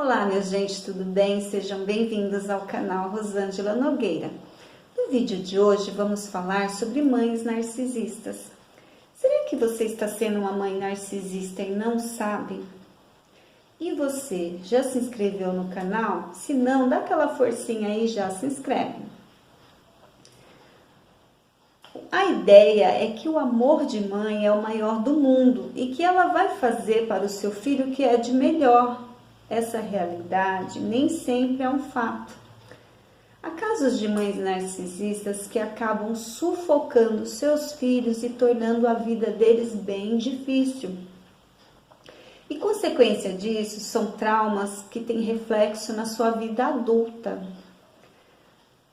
Olá, minha gente, tudo bem? Sejam bem-vindos ao canal Rosângela Nogueira. No vídeo de hoje vamos falar sobre mães narcisistas. Será que você está sendo uma mãe narcisista e não sabe? E você, já se inscreveu no canal? Se não, dá aquela forcinha aí e já se inscreve. A ideia é que o amor de mãe é o maior do mundo e que ela vai fazer para o seu filho o que é de melhor. Essa realidade nem sempre é um fato. Há casos de mães narcisistas que acabam sufocando seus filhos e tornando a vida deles bem difícil. E consequência disso são traumas que têm reflexo na sua vida adulta.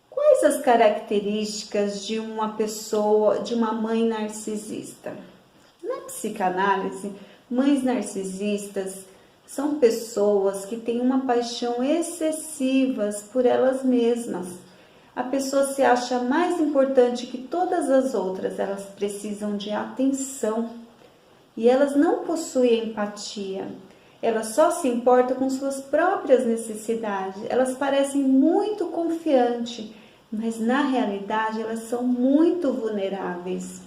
Quais as características de uma pessoa, de uma mãe narcisista? Na psicanálise, mães narcisistas são pessoas que têm uma paixão excessiva por elas mesmas. A pessoa se acha mais importante que todas as outras, elas precisam de atenção e elas não possuem empatia. Elas só se importam com suas próprias necessidades, elas parecem muito confiantes, mas na realidade elas são muito vulneráveis.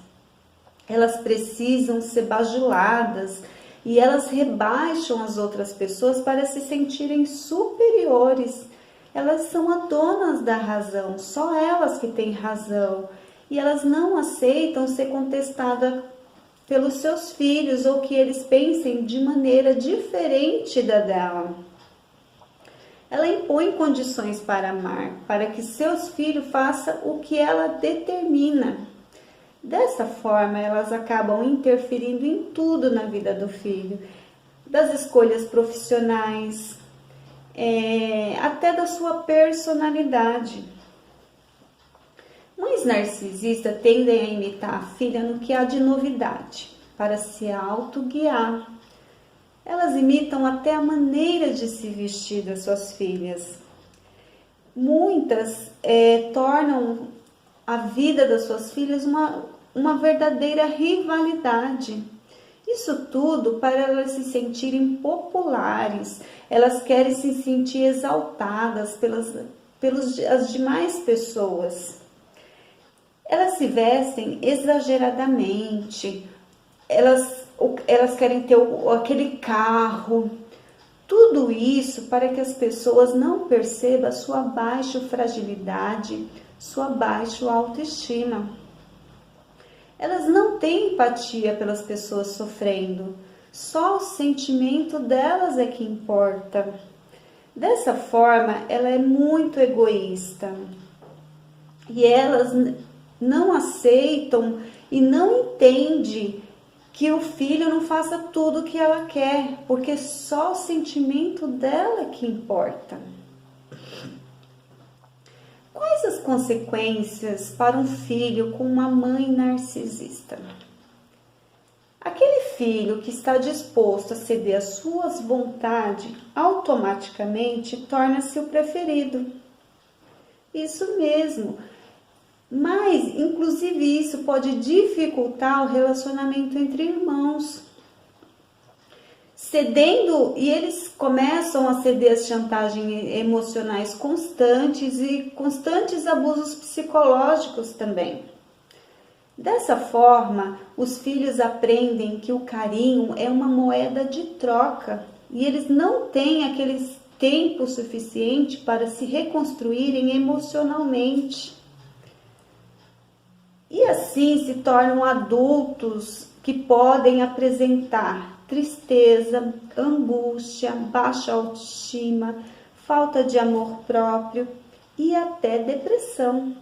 Elas precisam ser bajuladas e elas rebaixam as outras pessoas para se sentirem superiores. Elas são as donas da razão, só elas que têm razão. E elas não aceitam ser contestadas pelos seus filhos ou que eles pensem de maneira diferente da dela. Ela impõe condições para amar, para que seus filhos façam o que ela determina. Dessa forma, elas acabam interferindo em tudo na vida do filho, das escolhas profissionais, até da sua personalidade. Mães narcisistas tendem a imitar a filha no que há de novidade, para se autoguiar. Elas imitam até a maneira de se vestir das suas filhas. Muitas tornam a vida das suas filhas uma verdadeira rivalidade. Isso tudo para elas se sentirem populares. Elas querem se sentir exaltadas pelas demais pessoas. Elas se vestem exageradamente. Elas querem ter aquele carro. Tudo isso para que as pessoas não percebam a sua baixa fragilidade, sua baixa autoestima. Elas não têm empatia pelas pessoas sofrendo, só o sentimento delas é que importa. Dessa forma, ela é muito egoísta e elas não aceitam e não entendem que o filho não faça tudo o que ela quer, porque só o sentimento dela é que importa. Quais as consequências para um filho com uma mãe narcisista? Aquele filho que está disposto a ceder às suas vontades, automaticamente torna-se o preferido. Isso mesmo. Mas, inclusive, isso pode dificultar o relacionamento entre irmãos. Cedendo, e eles começam a ceder às chantagens emocionais constantes e constantes abusos psicológicos também. Dessa forma, os filhos aprendem que o carinho é uma moeda de troca e eles não têm aquele tempo suficiente para se reconstruírem emocionalmente. E assim se tornam adultos que podem apresentar tristeza, angústia, baixa autoestima, falta de amor próprio e até depressão.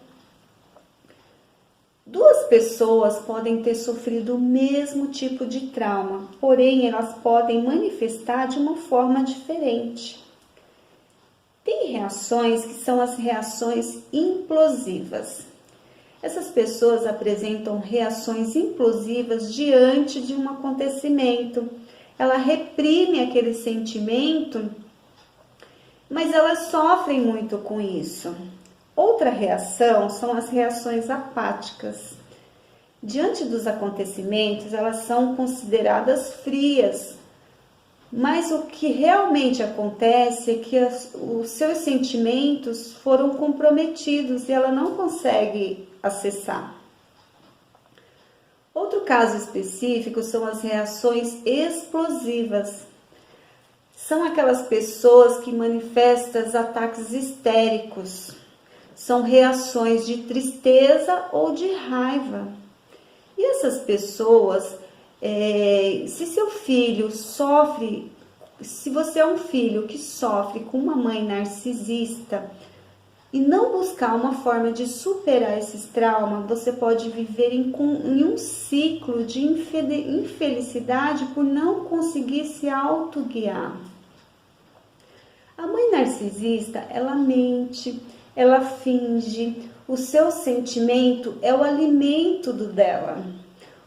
Duas pessoas podem ter sofrido o mesmo tipo de trauma, porém elas podem manifestar de uma forma diferente. Tem reações que são as reações implosivas. Essas pessoas apresentam reações implosivas diante de um acontecimento. Ela reprime aquele sentimento, mas elas sofrem muito com isso. Outra reação são as reações apáticas. Diante dos acontecimentos, elas são consideradas frias, Mas o que realmente acontece é que os seus sentimentos foram comprometidos e ela não consegue acessar. Outro caso específico são as reações explosivas. São aquelas pessoas que manifestam ataques histéricos. São reações de tristeza ou de raiva. E essas pessoas, se seu filho sofre, se você é um filho que sofre com uma mãe narcisista e não buscar uma forma de superar esses traumas, você pode viver em um ciclo de infelicidade por não conseguir se autoguiar. A mãe narcisista, ela mente, ela finge, o seu sentimento é o alimento dela.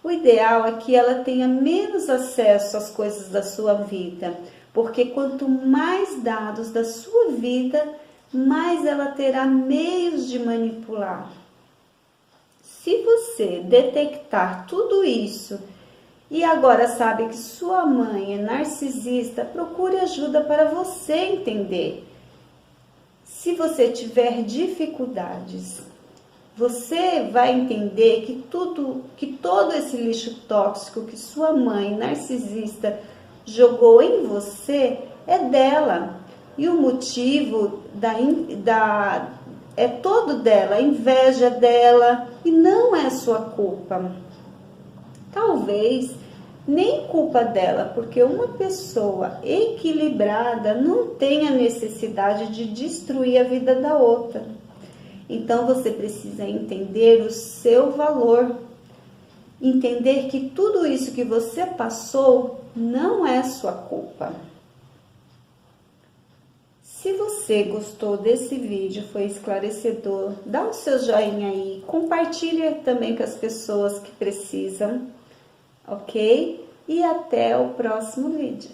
O ideal é que ela tenha menos acesso às coisas da sua vida, porque quanto mais dados da sua vida, mais ela terá meios de manipular. Se você detectar tudo isso e agora sabe que sua mãe é narcisista, procure ajuda para você entender. Se você tiver dificuldades, você vai entender que todo esse lixo tóxico que sua mãe narcisista jogou em você é dela. E o motivo é todo dela, a inveja dela, e não é sua culpa. Talvez nem culpa dela, porque uma pessoa equilibrada não tem a necessidade de destruir a vida da outra. Então você precisa entender o seu valor, entender que tudo isso que você passou não é sua culpa. Se você gostou desse vídeo, foi esclarecedor, dá o seu joinha aí, compartilha também com as pessoas que precisam, ok? E até o próximo vídeo.